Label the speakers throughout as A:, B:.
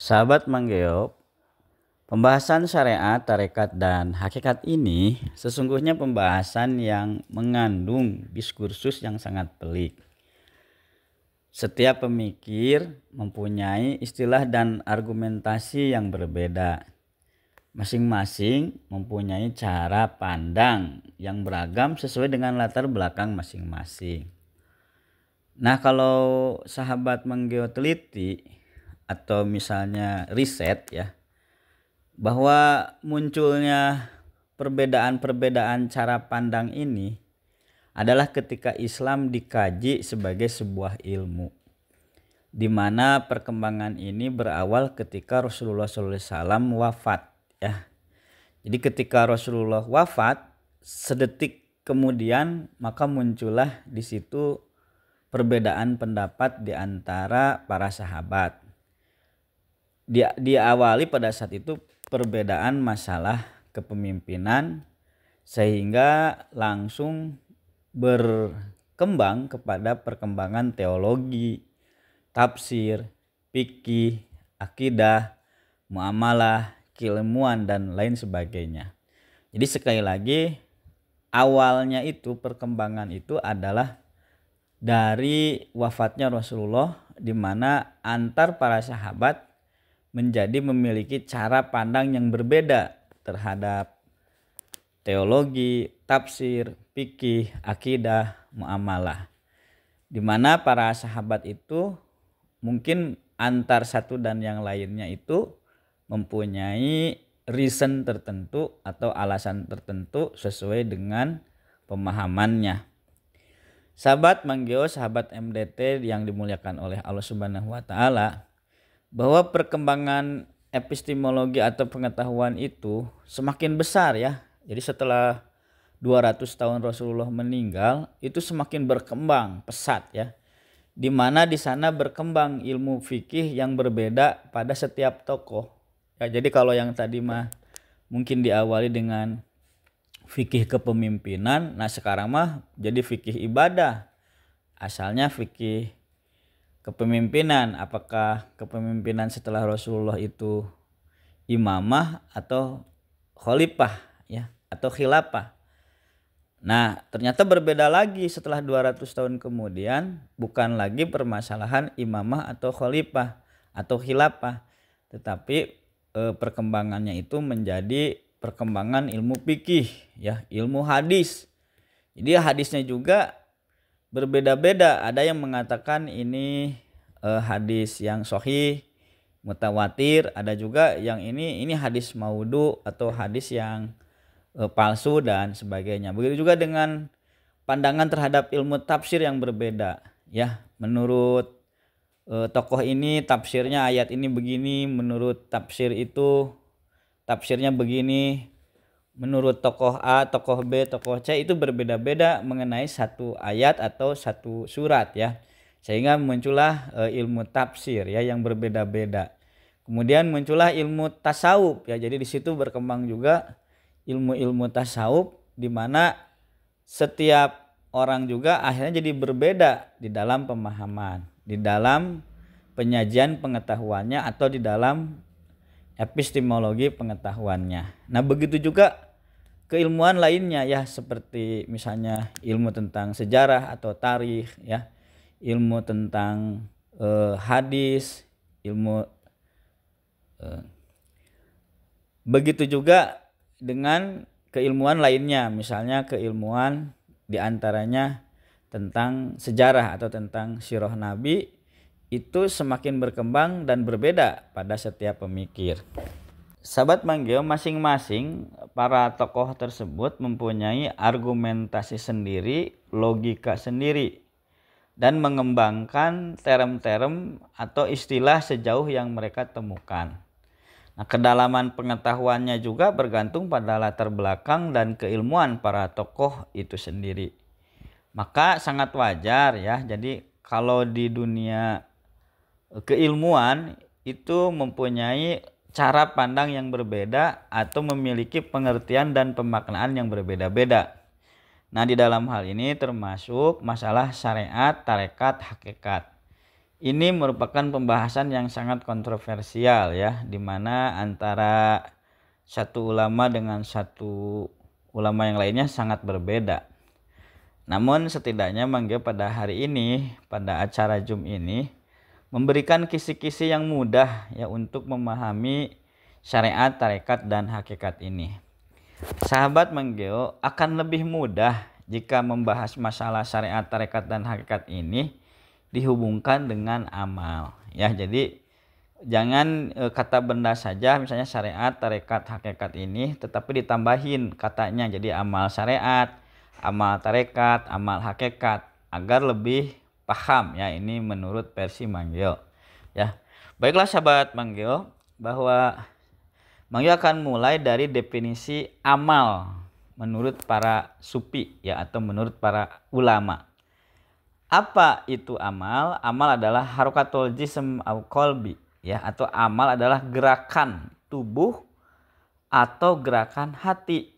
A: Sahabat Manggeo, pembahasan syariat, tarekat, dan hakikat ini sesungguhnya pembahasan yang mengandung diskursus yang sangat pelik. Setiap pemikir mempunyai istilah dan argumentasi yang berbeda. Masing-masing mempunyai cara pandang yang beragam sesuai dengan latar belakang masing-masing. Nah, kalau sahabat Manggeo teliti atau misalnya riset ya, bahwa munculnya perbedaan-perbedaan cara pandang ini adalah ketika Islam dikaji sebagai sebuah ilmu, di mana perkembangan ini berawal ketika Rasulullah SAW wafat ya. Jadi ketika Rasulullah wafat, sedetik kemudian maka muncullah di situ perbedaan pendapat di antara para sahabat. Diawali pada saat itu perbedaan masalah kepemimpinan, sehingga langsung berkembang kepada perkembangan teologi, tafsir, fikih, akidah, muamalah, keilmuan, dan lain sebagainya. Jadi sekali lagi, awalnya itu perkembangan itu adalah dari wafatnya Rasulullah, di mana antar para sahabat menjadi memiliki cara pandang yang berbeda terhadap teologi, tafsir, fikih, akidah, muamalah. Di mana para sahabat itu mungkin antar satu dan yang lainnya itu mempunyai reason tertentu atau alasan tertentu sesuai dengan pemahamannya. Sahabat Manggeo, sahabat MDT yang dimuliakan oleh Allah Subhanahu wa taala, bahwa perkembangan epistemologi atau pengetahuan itu semakin besar ya. Jadi setelah 200 tahun Rasulullah meninggal, itu semakin berkembang pesat ya. Di mana di sana berkembang ilmu fikih yang berbeda pada setiap tokoh. Ya, jadi kalau yang tadi mah mungkin diawali dengan fikih kepemimpinan, nah sekarang mah jadi fikih ibadah. Asalnya fikih kepemimpinan, apakah kepemimpinan setelah Rasulullah itu imamah atau khalifah ya, atau khilafah. Nah, ternyata berbeda lagi setelah 200 tahun kemudian, bukan lagi permasalahan imamah atau khalifah atau khilafah, tetapi perkembangannya itu menjadi perkembangan ilmu fikih ya, ilmu hadis. Jadi hadisnya juga berbeda-beda. Ada yang mengatakan ini hadis yang sahih, mutawatir, ada juga yang ini hadis maudhu atau hadis yang palsu dan sebagainya. Begitu juga dengan pandangan terhadap ilmu tafsir yang berbeda ya. Menurut tokoh ini tafsirnya ayat ini begini, menurut tafsir itu tafsirnya begini, menurut tokoh A, tokoh B, tokoh C itu berbeda-beda mengenai satu ayat atau satu surat ya. Sehingga muncullah ilmu tafsir ya yang berbeda-beda. Kemudian muncullah ilmu tasawuf ya. Jadi di situ berkembang juga ilmu-ilmu tasawuf, di mana setiap orang juga akhirnya jadi berbeda di dalam pemahaman, di dalam penyajian pengetahuannya atau di dalam epistemologi pengetahuannya. Nah, begitu juga keilmuan lainnya ya, seperti misalnya ilmu tentang sejarah atau tarikh ya, ilmu tentang hadis, ilmu begitu juga dengan keilmuan lainnya, misalnya keilmuan diantaranya tentang sejarah atau tentang sirah Nabi, itu semakin berkembang dan berbeda pada setiap pemikir. Sahabat Manggeo, masing-masing para tokoh tersebut mempunyai argumentasi sendiri, logika sendiri, dan mengembangkan term-term atau istilah sejauh yang mereka temukan. Nah, kedalaman pengetahuannya juga bergantung pada latar belakang dan keilmuan para tokoh itu sendiri. Maka sangat wajar ya, jadi kalau di dunia keilmuan itu mempunyai cara pandang yang berbeda atau memiliki pengertian dan pemaknaan yang berbeda-beda. Nah, di dalam hal ini termasuk masalah syariat, tarekat, hakikat. ini merupakan pembahasan yang sangat kontroversial ya, di mana antara satu ulama dengan satu ulama yang lainnya sangat berbeda. Namun setidaknya Manggil pada hari ini, pada acara Zoom ini, memberikan kisi-kisi yang mudah ya untuk memahami syariat, tarekat, dan hakikat ini. Sahabat Manggil akan lebih mudah jika membahas masalah syariat, tarekat, dan hakikat ini dihubungkan dengan amal. Ya, jadi jangan kata benda saja, misalnya syariat, tarekat, hakikat ini, tetapi ditambahin katanya jadi amal syariat, amal tarekat, amal hakikat, agar lebih paham ya. Ini menurut versi Manggil ya. Baiklah sahabat Manggil, bahwa Manggil akan mulai dari definisi amal menurut para sufi ya, atau menurut para ulama. Apa itu amal? Amal adalah harokatul jism au qalbi ya, atau amal adalah gerakan tubuh atau gerakan hati.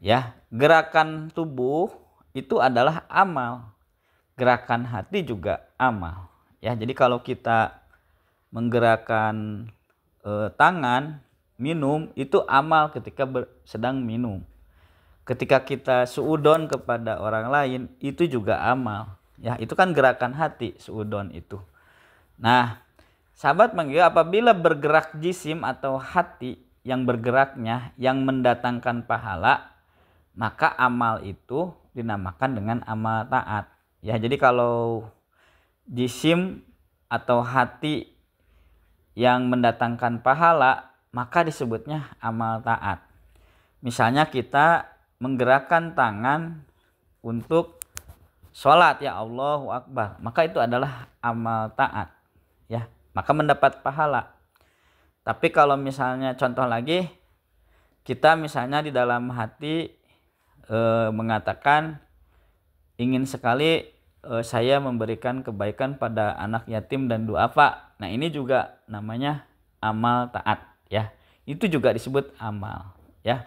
A: Ya, gerakan tubuh itu adalah amal. Gerakan hati juga amal. Ya, jadi kalau kita menggerakkan tangan minum itu amal ketika sedang minum. Ketika kita suudon kepada orang lain itu juga amal. Ya, itu kan gerakan hati, suudon itu. Nah, sahabat Manggil, apabila bergerak jisim atau hati yang bergeraknya yang mendatangkan pahala, maka amal itu dinamakan dengan amal taat. Ya, jadi kalau jisim atau hati yang mendatangkan pahala, maka disebutnya amal taat. Misalnya kita menggerakkan tangan untuk sholat ya, Allahu Akbar, maka itu adalah amal taat ya, maka mendapat pahala. Tapi kalau misalnya contoh lagi, kita misalnya di dalam hati mengatakan ingin sekali saya memberikan kebaikan pada anak yatim dan duafa. Nah, ini juga namanya amal taat ya. Itu juga disebut amal ya.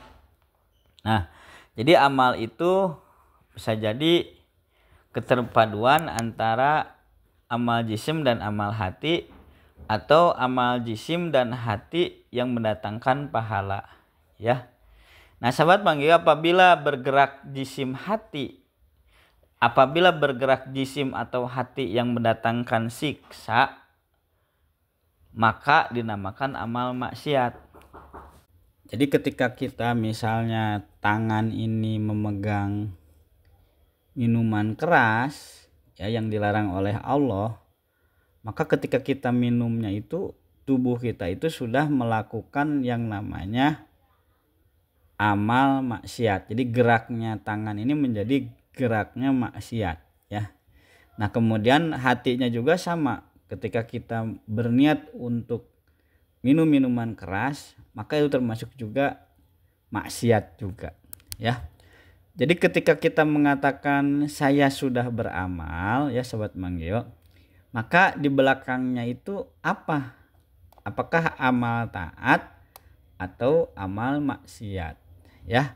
A: Nah, jadi amal itu bisa jadi keterpaduan antara amal jisim dan amal hati, atau amal jisim dan hati yang mendatangkan pahala ya. Nah, sahabat Manggil, apabila bergerak jisim atau hati yang mendatangkan siksa, maka dinamakan amal maksiat. Jadi ketika kita misalnya tangan ini memegang minuman keras ya, yang dilarang oleh Allah, maka ketika kita minumnya itu, tubuh kita itu sudah melakukan yang namanya amal maksiat. Jadi geraknya tangan ini menjadi geraknya maksiat ya. Nah, kemudian hatinya juga sama. Ketika kita berniat untuk minum minuman keras, maka itu termasuk juga maksiat juga ya. Jadi ketika kita mengatakan saya sudah beramal ya sahabat Manggil, maka di belakangnya itu apa? Apakah amal taat atau amal maksiat ya.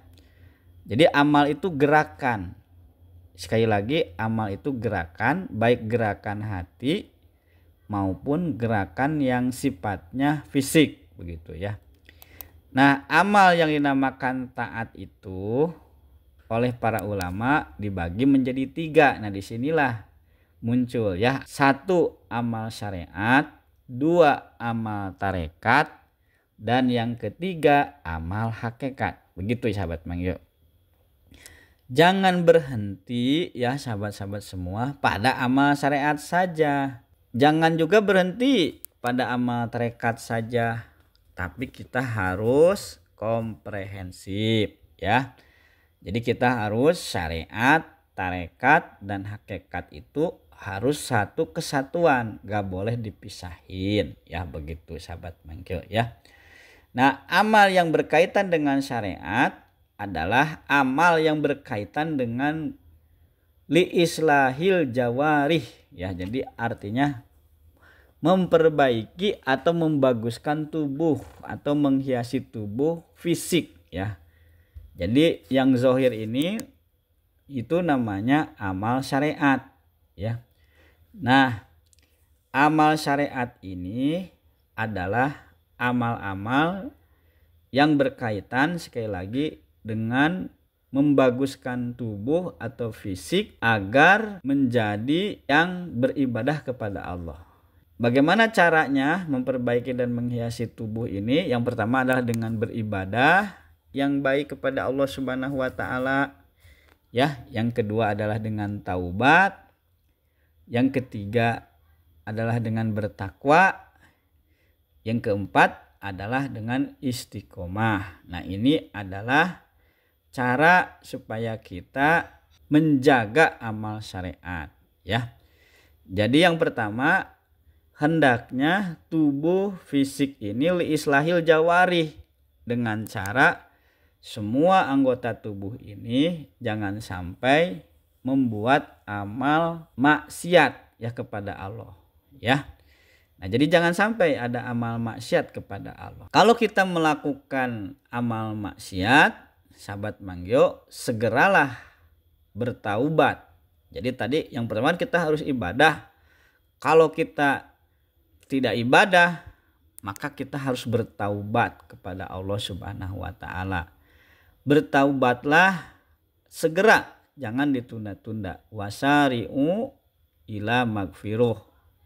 A: Jadi amal itu gerakan. Sekali lagi, amal itu gerakan, baik gerakan hati maupun gerakan yang sifatnya fisik begitu ya. Nah, amal yang dinamakan taat itu oleh para ulama dibagi menjadi 3. Nah, disinilah muncul ya, 1 amal syariat, 2 amal tarekat, dan yang ketiga amal hakikat. Begitu ya sahabat Manggil. Jangan berhenti ya sahabat-sahabat semua pada amal syariat saja. Jangan juga berhenti pada amal tarekat saja. Tapi kita harus komprehensif ya. Jadi kita harus syariat, tarekat, dan hakikat itu harus satu kesatuan, gak boleh dipisahin ya, begitu sahabat Manggil ya. Nah, amal yang berkaitan dengan syariat adalah amal yang berkaitan dengan liislahil jawarih ya. Jadi artinya memperbaiki atau membaguskan tubuh atau menghiasi tubuh fisik ya. Jadi yang zohir ini itu namanya amal syariat ya. Nah, amal syariat ini adalah amal-amal yang berkaitan sekali lagi dengan membaguskan tubuh atau fisik agar menjadi yang beribadah kepada Allah. Bagaimana caranya memperbaiki dan menghiasi tubuh ini? Yang pertama adalah dengan beribadah yang baik kepada Allah Subhanahu wa taala. Ya, yang kedua adalah dengan taubat. Yang ketiga adalah dengan bertakwa. Yang keempat adalah dengan istiqomah. Nah, ini adalah cara supaya kita menjaga amal syariat, ya. Jadi yang pertama, hendaknya tubuh fisik ini liislahil jawarih, dengan cara semua anggota tubuh ini jangan sampai membuat amal maksiat ya kepada Allah, ya. Nah, jadi jangan sampai ada amal maksiat kepada Allah. Kalau kita melakukan amal maksiat, sahabat Manggyo, segeralah bertaubat. Jadi tadi yang pertama kita harus ibadah. Kalau kita tidak ibadah, maka kita harus bertaubat kepada Allah Subhanahu wa taala. Bertaubatlah segera, jangan ditunda-tunda. Wasari'u ila magfiruh.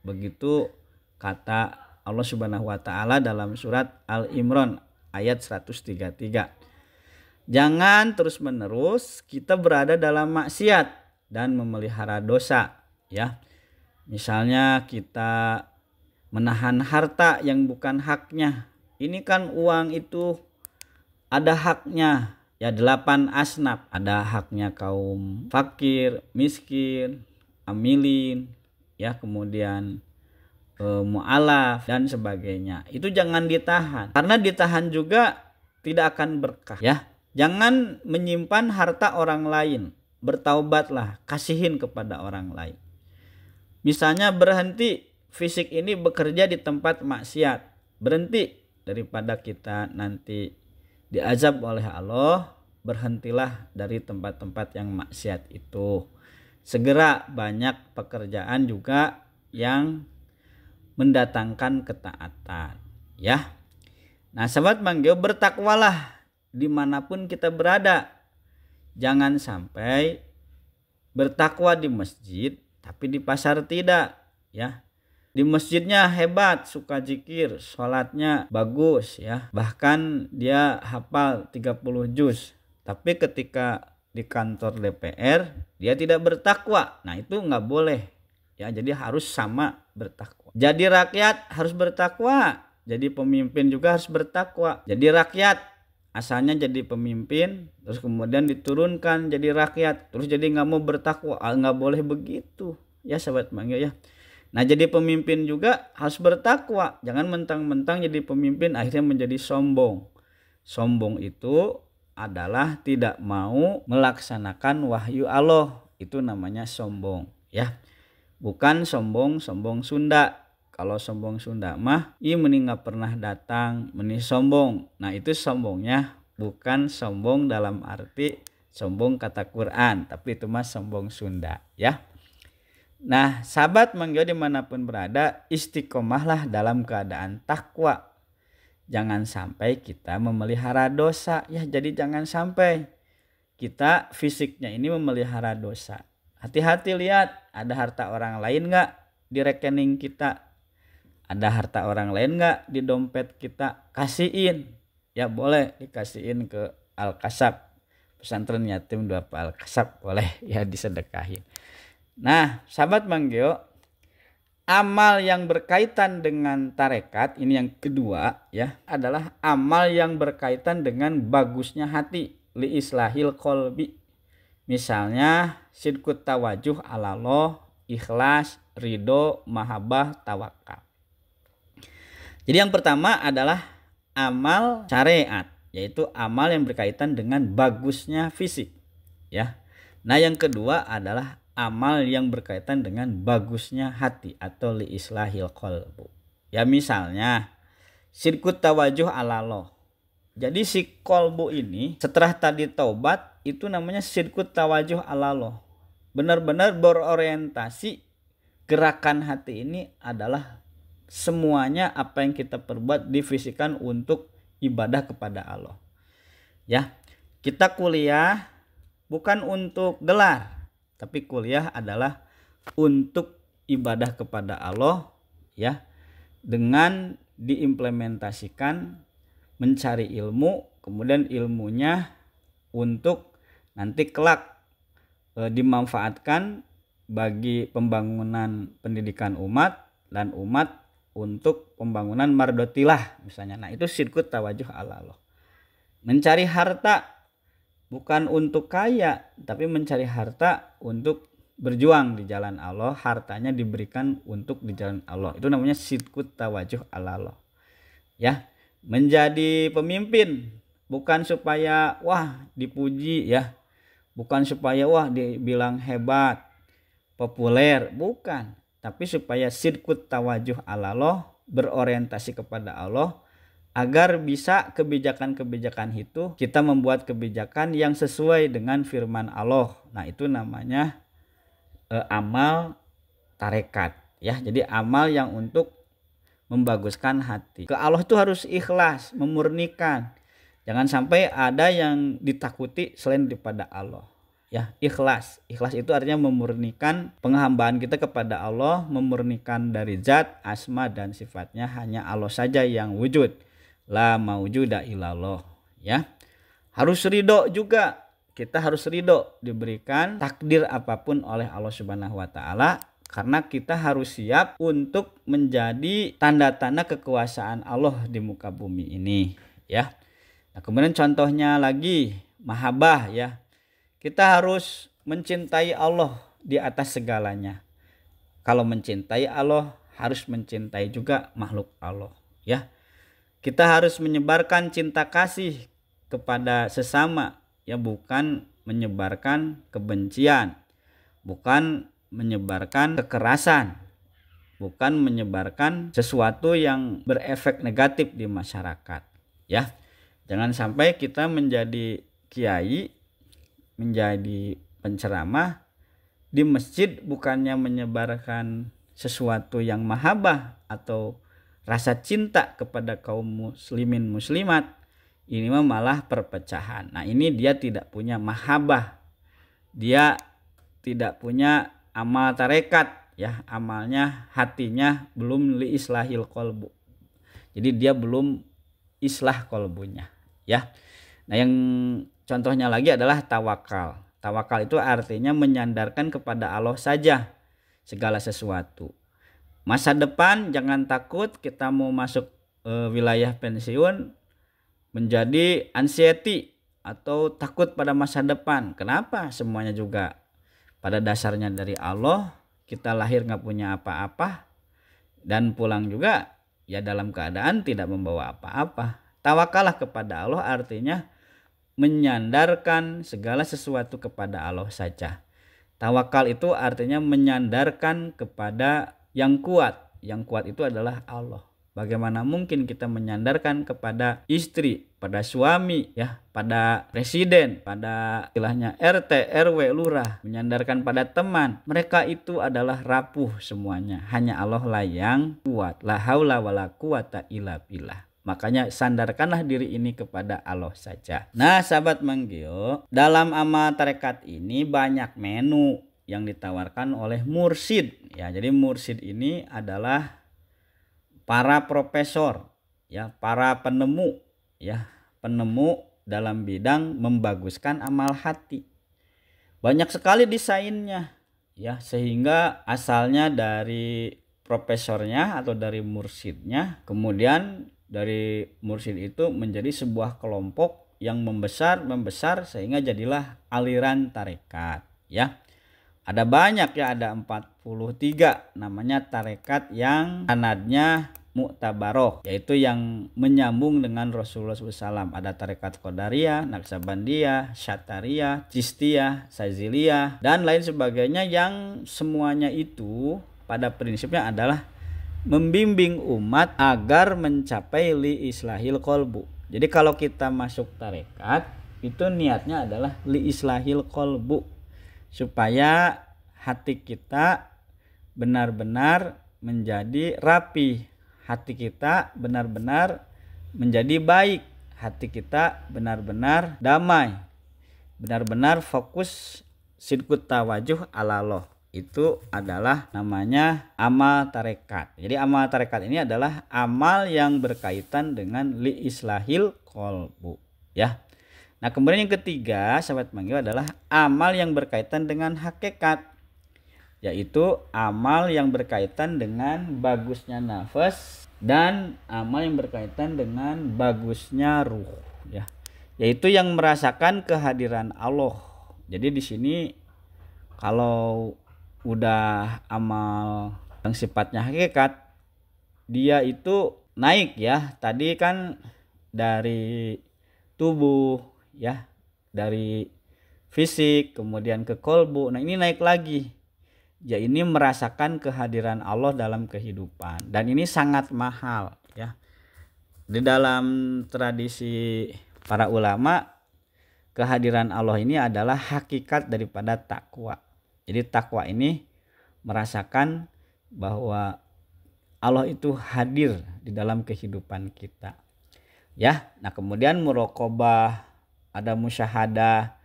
A: Begitu kata Allah Subhanahu wa taala dalam surat Al-Imran ayat 133. Jangan terus-menerus kita berada dalam maksiat dan memelihara dosa, ya. Misalnya kita menahan harta yang bukan haknya. Ini kan uang itu ada haknya, ya, 8 asnaf. Ada haknya kaum fakir, miskin, amilin, ya, kemudian mu'alaf dan sebagainya. Itu jangan ditahan, karena ditahan juga tidak akan berkah, ya. Jangan menyimpan harta orang lain. Bertaubatlah, kasihin kepada orang lain. Misalnya berhenti fisik ini bekerja di tempat maksiat, berhenti daripada kita nanti diazab oleh Allah. Berhentilah dari tempat-tempat yang maksiat itu. Segera banyak pekerjaan juga yang mendatangkan ketaatan, ya. Nah, sahabat Manggyo, bertakwalah dimanapun kita berada. Jangan sampai bertakwa di masjid tapi di pasar tidak, ya. Di masjidnya hebat, suka zikir, sholatnya bagus, ya, bahkan dia hafal 30 juz, tapi ketika di kantor DPR dia tidak bertakwa. Nah, itu nggak boleh, ya. Jadi harus sama bertakwa. Jadi rakyat harus bertakwa, jadi pemimpin juga harus bertakwa. Jadi rakyat asalnya jadi pemimpin, terus kemudian diturunkan jadi rakyat, terus jadi nggak mau bertakwa. Nggak boleh begitu, ya sahabat Manggyo, ya. Nah, jadi pemimpin juga harus bertakwa. Jangan mentang-mentang jadi pemimpin akhirnya menjadi sombong. Sombong itu adalah tidak mau melaksanakan wahyu Allah. Itu namanya sombong, ya. Bukan sombong Sunda. Kalau sombong Sunda mah, mending nggak pernah datang, mending sombong. Nah, itu sombongnya bukan sombong dalam arti sombong kata Quran, tapi itu mah sombong Sunda, ya. Nah, sahabat Manggyo dimanapun berada, istiqomahlah dalam keadaan takwa. Jangan sampai kita memelihara dosa, ya. Jadi jangan sampai kita fisiknya ini memelihara dosa. Hati-hati, lihat ada harta orang lain nggak di rekening kita. Ada harta orang lain nggak di dompet kita, kasihin, ya. Boleh dikasihin ke Al-Kasab, pesantren yatim duafa Al-Kasab, boleh, ya, disedekahin. Nah, sahabat Manggyo, amal yang berkaitan dengan tarekat ini yang kedua, ya, adalah amal yang berkaitan dengan bagusnya hati, li islahil qalbi. Misalnya sidqut tawajuh ala Allah, ikhlas, ridho, mahabbah, tawakal. Jadi yang pertama adalah amal syariat, yaitu amal yang berkaitan dengan bagusnya fisik, ya. Nah, yang kedua adalah amal yang berkaitan dengan bagusnya hati atau li islahil qalbu. Ya, misalnya sidqut tawajuh ala Allah. Jadi si qalbu ini setelah tadi taubat itu namanya sidqut tawajuh ala Allah. Benar-benar berorientasi gerakan hati ini adalah semuanya apa yang kita perbuat divisikan untuk ibadah kepada Allah. Ya, kita kuliah bukan untuk gelar, tapi kuliah adalah untuk ibadah kepada Allah, ya, dengan diimplementasikan mencari ilmu, kemudian ilmunya untuk nanti kelak dimanfaatkan bagi pembangunan pendidikan umat dan umat untuk pembangunan mardotilah misalnya. Nah, itu sidqut tawajuh ala Allah. Mencari harta bukan untuk kaya, tapi mencari harta untuk berjuang di jalan Allah, hartanya diberikan untuk di jalan Allah. Itu namanya sidqut tawajuh ala Allah. Ya, menjadi pemimpin bukan supaya wah dipuji ya, bukan supaya wah dibilang hebat, populer, bukan, tapi supaya sidqut tawajuh ala Allah, berorientasi kepada Allah, agar bisa kebijakan-kebijakan itu kita membuat kebijakan yang sesuai dengan firman Allah. Nah, itu namanya amal tarekat ya. Jadi amal yang untuk membaguskan hati. Ke Allah itu harus ikhlas, memurnikan. Jangan sampai ada yang ditakuti selain daripada Allah. Ya, ikhlas. Ikhlas itu artinya memurnikan penghambaan kita kepada Allah, memurnikan dari zat, asma dan sifatnya, hanya Allah saja yang wujud. La maujuda illallah, ya. Harus ridho juga. Kita harus ridho diberikan takdir apapun oleh Allah Subhanahu wa taala, karena kita harus siap untuk menjadi tanda-tanda kekuasaan Allah di muka bumi ini, ya. Nah, kemudian contohnya lagi mahabbah, ya. Kita harus mencintai Allah di atas segalanya. Kalau mencintai Allah, harus mencintai juga makhluk Allah, ya. Kita harus menyebarkan cinta kasih kepada sesama, ya, bukan menyebarkan kebencian, bukan menyebarkan kekerasan, bukan menyebarkan sesuatu yang berefek negatif di masyarakat, ya. Jangan sampai kita menjadi kiai, menjadi penceramah di masjid bukannya menyebarkan sesuatu yang mahabbah atau rasa cinta kepada kaum muslimin muslimat, ini malah perpecahan. Nah, ini dia tidak punya mahabbah, dia tidak punya amal tarekat, ya, amalnya hatinya belum li islahil qalbu. Jadi dia belum islah qalbunya, ya. Nah, yang contohnya lagi adalah tawakal. Tawakal itu artinya menyandarkan kepada Allah saja segala sesuatu. Masa depan jangan takut kita mau masuk wilayah pensiun menjadi anxiety atau takut pada masa depan. Kenapa? Semuanya juga pada dasarnya dari Allah. Kita lahir nggak punya apa-apa dan pulang juga ya dalam keadaan tidak membawa apa-apa. Tawakallah kepada Allah artinya menyandarkan segala sesuatu kepada Allah saja. Tawakal itu artinya menyandarkan kepada yang kuat. Yang kuat itu adalah Allah. Bagaimana mungkin kita menyandarkan kepada istri, pada suami, ya, pada presiden, pada istilahnya RT, RW, lurah, menyandarkan pada teman. Mereka itu adalah rapuh semuanya. Hanya Allah lah yang kuat. La haula wala quwata illa billah. Makanya sandarkanlah diri ini kepada Allah saja. Nah, sahabat Manggio, dalam amal tarekat ini banyak menu yang ditawarkan oleh mursyid, ya. Jadi mursyid ini adalah para profesor, ya, para penemu, ya, penemu dalam bidang membaguskan amal hati. Banyak sekali desainnya, ya, sehingga asalnya dari profesornya atau dari mursyidnya, kemudian dari mursyid itu menjadi sebuah kelompok yang membesar sehingga jadilah aliran tarekat, ya. Ada banyak, ya, ada 43 namanya tarekat yang sanadnya mu'tabaroh, yaitu yang menyambung dengan Rasulullah SAW. Ada tarekat Qadariyah, Naqsabandiyah, Syatariyah, Cistiyah, Saziliyah, dan lain sebagainya, yang semuanya itu pada prinsipnya adalah membimbing umat agar mencapai li islahil qalbu. Jadi kalau kita masuk tarekat itu niatnya adalah li islahil qalbu, supaya hati kita benar-benar menjadi rapi, hati kita benar-benar menjadi baik, hati kita benar-benar damai, benar-benar fokus sidqut tawajuh ala Allah. Itu adalah namanya amal tarekat. Jadi amal tarekat ini adalah amal yang berkaitan dengan li islahil qalbu, ya. Nah, kemudian yang ketiga, sahabat manggil, adalah amal yang berkaitan dengan hakikat, yaitu amal yang berkaitan dengan bagusnya nafas dan amal yang berkaitan dengan bagusnya ruh, ya. Yaitu yang merasakan kehadiran Allah. Jadi di sini kalau udah amal yang sifatnya hakikat, dia itu naik, ya. Tadi kan dari tubuh, ya, dari fisik kemudian ke kolbu. Nah, ini naik lagi, ya, ini merasakan kehadiran Allah dalam kehidupan, dan ini sangat mahal, ya. Di dalam tradisi para ulama, kehadiran Allah ini adalah hakikat daripada takwa. Jadi takwa ini merasakan bahwa Allah itu hadir di dalam kehidupan kita, ya. Nah, kemudian muraqabah, ada musyahadah,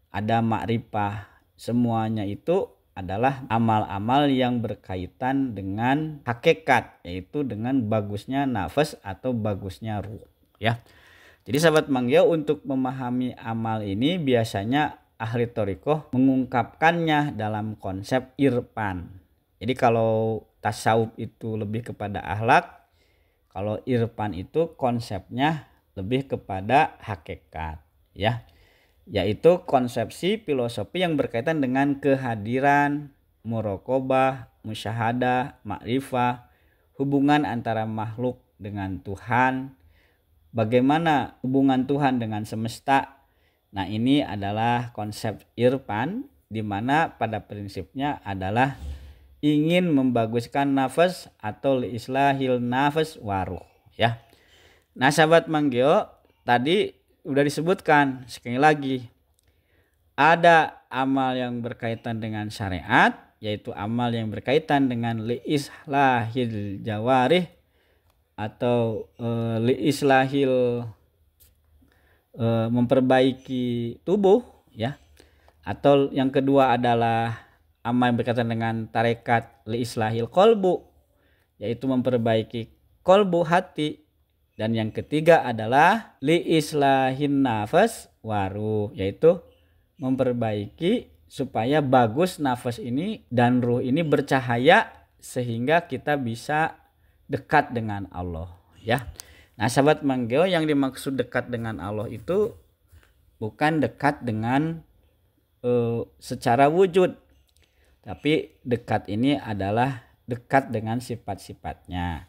A: ada ma'rifah. Semuanya itu adalah amal-amal yang berkaitan dengan hakikat, yaitu dengan bagusnya nafas atau bagusnya ruh, ya. Jadi sahabat manggil, untuk memahami amal ini biasanya ahli thariqah mengungkapkannya dalam konsep irfan. Jadi kalau tasawuf itu lebih kepada akhlak, kalau irfan itu konsepnya lebih kepada hakikat, ya, yaitu konsepsi filosofi yang berkaitan dengan kehadiran, muraqabah, musyahadah, ma'rifah, hubungan antara makhluk dengan Tuhan, bagaimana hubungan Tuhan dengan semesta. Nah, ini adalah konsep irfan, di mana pada prinsipnya adalah ingin membaguskan nafas atau islahil nafas waruh, ya. Nah, sahabat manggil, tadi udah disebutkan, sekali lagi, ada amal yang berkaitan dengan syariat, yaitu amal yang berkaitan dengan li islahil jawarih atau li islahil memperbaiki tubuh, ya. Atau yang kedua adalah amal yang berkaitan dengan tarekat li islahil qalbu, yaitu memperbaiki kolbu, hati. Dan yang ketiga adalah li islahin nafas waruh, yaitu memperbaiki supaya bagus nafas ini dan ruh ini bercahaya sehingga kita bisa dekat dengan Allah, ya. Nah, sahabat manggil, yang dimaksud dekat dengan Allah itu bukan dekat dengan secara wujud, tapi dekat ini adalah dekat dengan sifat-sifatnya.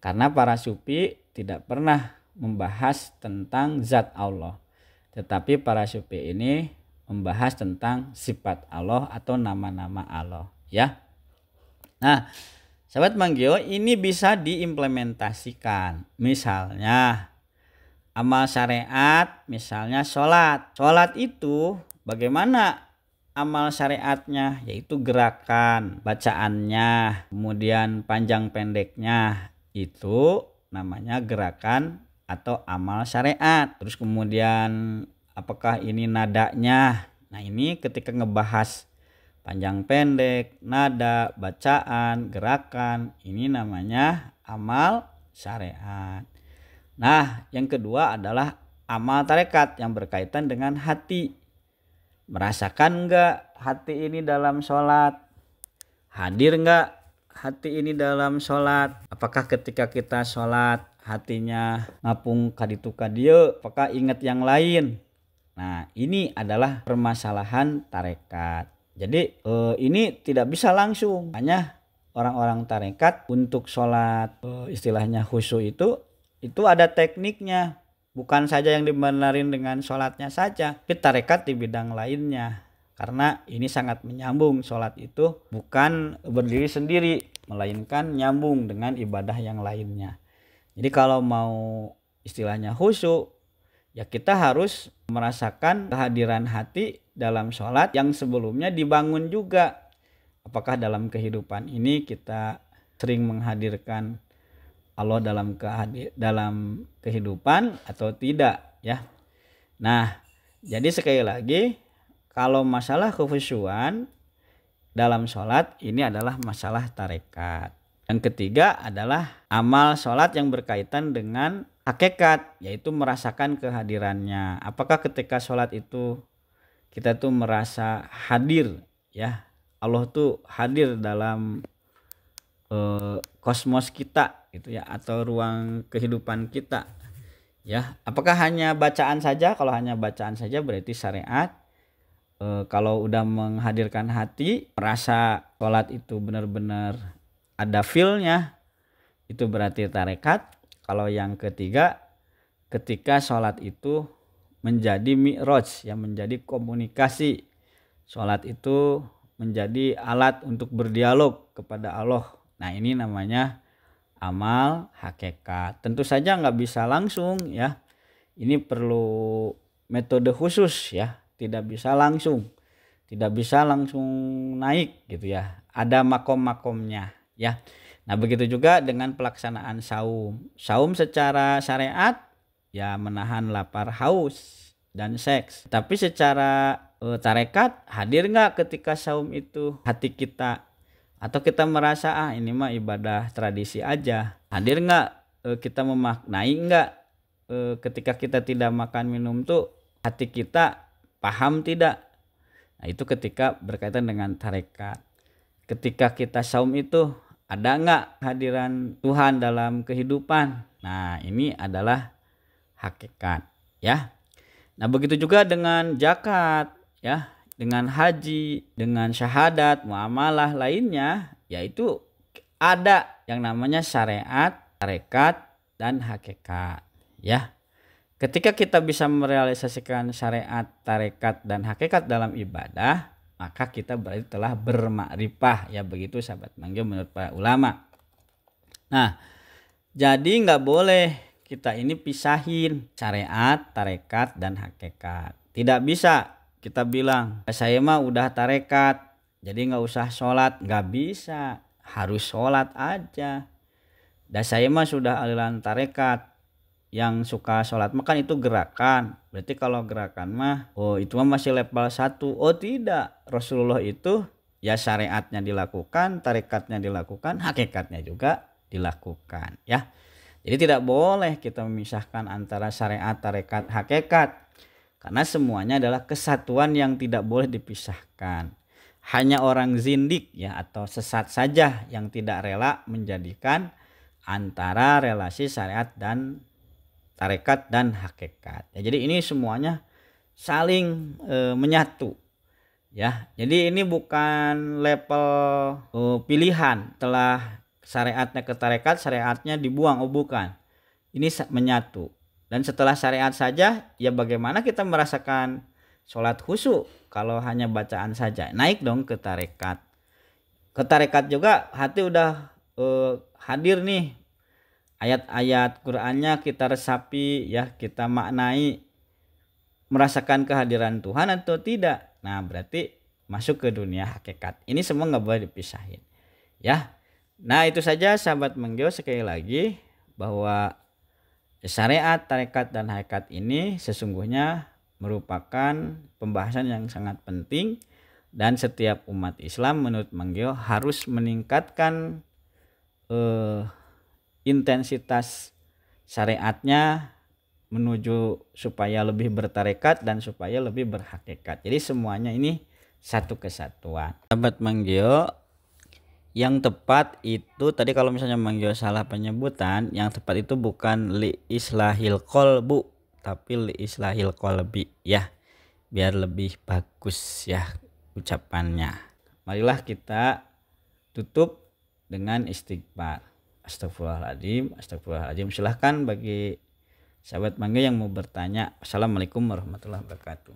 A: Karena para sufi tidak pernah membahas tentang zat Allah, tetapi para sufi ini membahas tentang sifat Allah atau nama-nama Allah, ya. Nah, sahabat manggil, ini bisa diimplementasikan. Misalnya amal syariat, misalnya sholat. Sholat itu bagaimana amal syariatnya? Yaitu gerakan, bacaannya, kemudian panjang pendeknya, itu namanya gerakan atau amal syariat. Terus kemudian apakah ini nadanya? Nah, ini ketika ngebahas panjang pendek, nada, bacaan, gerakan, ini namanya amal syariat. Nah, yang kedua adalah amal tarekat yang berkaitan dengan hati. Merasakan enggak hati ini dalam sholat? Hadir enggak hati ini dalam sholat? Apakah ketika kita sholat hatinya ngapung kaditu kadieu? Apakah ingat yang lain? Nah, ini adalah permasalahan tarekat. Jadi ini tidak bisa langsung. Hanya orang-orang tarekat untuk sholat istilahnya khusyuk itu ada tekniknya. Bukan saja yang dibenarin dengan sholatnya saja, tapi tarekat di bidang lainnya. Karena ini sangat menyambung, sholat itu bukan berdiri sendiri, melainkan nyambung dengan ibadah yang lainnya. Jadi kalau mau istilahnya khusyuk, ya kita harus merasakan kehadiran hati dalam sholat yang sebelumnya dibangun juga. apakah dalam kehidupan ini kita sering menghadirkan Allah dalam kehidupan atau tidak ya. Nah, jadi sekali lagi kalau masalah kekhusyuan dalam sholat ini adalah masalah tarekat. Yang ketiga adalah amal sholat yang berkaitan dengan hakikat, yaitu merasakan kehadirannya. Apakah ketika sholat itu kita tuh merasa hadir ya, Allah tuh hadir dalam kosmos kita gitu ya, atau ruang kehidupan kita ya. Apakah hanya bacaan saja? Kalau hanya bacaan saja berarti syariat. Kalau udah menghadirkan hati, merasa sholat itu benar-benar ada feel-nya, itu berarti tarekat. Kalau yang ketiga, ketika sholat itu menjadi mi'raj, yang menjadi komunikasi, sholat itu menjadi alat untuk berdialog kepada Allah. Nah, ini namanya amal hakikat. Tentu saja nggak bisa langsung ya. Ini perlu metode khusus ya. Tidak bisa langsung naik gitu ya. Ada makom-makomnya ya. Nah, begitu juga dengan pelaksanaan saum. Saum secara syariat ya menahan lapar, haus dan seks. Tapi secara tarekat hadir nggak ketika saum itu hati kita? Atau kita merasa ini mah ibadah tradisi aja. Hadir nggak kita memaknai nggak ketika kita tidak makan minum tuh hati kita paham tidak? Nah, itu ketika berkaitan dengan tarekat. Ketika kita saum itu ada nggak kehadiran Tuhan dalam kehidupan? Nah, ini adalah hakikat ya. Nah, begitu juga dengan zakat ya, dengan haji, dengan syahadat, muamalah lainnya, yaitu ada yang namanya syariat, tarekat, dan hakikat ya. Ketika kita bisa merealisasikan syariat, tarekat, dan hakikat dalam ibadah, maka kita berarti telah bermakrifah ya, begitu sahabat Manggio menurut para ulama. Nah, jadi nggak boleh kita ini pisahin syariat, tarekat, dan hakikat. Tidak bisa kita bilang saya mah udah tarekat jadi nggak usah sholat. Nggak bisa, harus sholat aja. Dan saya mah sudah aliran tarekat, yang suka sholat makan itu gerakan. Berarti kalau gerakan mah itu mah masih level 1. Oh tidak, Rasulullah itu ya syariatnya dilakukan, tarekatnya dilakukan, hakikatnya juga dilakukan ya. Jadi tidak boleh kita memisahkan antara syariat, tarekat, hakikat, karena semuanya adalah kesatuan yang tidak boleh dipisahkan. Hanya orang zindik ya atau sesat saja yang tidak rela menjadikan antara relasi syariat dan tarekat dan hakikat. Ya, jadi ini semuanya saling menyatu. Ya, jadi ini bukan level pilihan. Setelah syariatnya ke tarekat, syariatnya dibuang. Oh bukan. Ini menyatu. Dan setelah syariat saja, ya bagaimana kita merasakan sholat khusyuk kalau hanya bacaan saja? Naik dong ke tarekat. Ke tarekat juga hati udah hadir nih. Ayat-ayat Qur'annya kita resapi ya, kita maknai, merasakan kehadiran Tuhan atau tidak. Nah, berarti masuk ke dunia hakikat. Ini semua nggak boleh dipisahin ya. Nah, itu saja sahabat Manggio, sekali lagi bahwa syariat, tarekat, dan hakikat ini sesungguhnya merupakan pembahasan yang sangat penting, dan setiap umat Islam menurut Manggio harus meningkatkan intensitas syariatnya menuju supaya lebih bertarekat dan supaya lebih berhakikat. Jadi semuanya ini satu kesatuan. Sahabat Manggio, yang tepat itu tadi kalau misalnya Manggio salah penyebutan, yang tepat itu bukan li islahil qalbu tapi li islahil qalbi ya, biar lebih bagus ya ucapannya. Marilah kita tutup dengan istighfar. Astagfirullahaladzim, astagfirullahaladzim. Silahkan bagi sahabat Manggio yang mau bertanya. Assalamualaikum warahmatullahi wabarakatuh.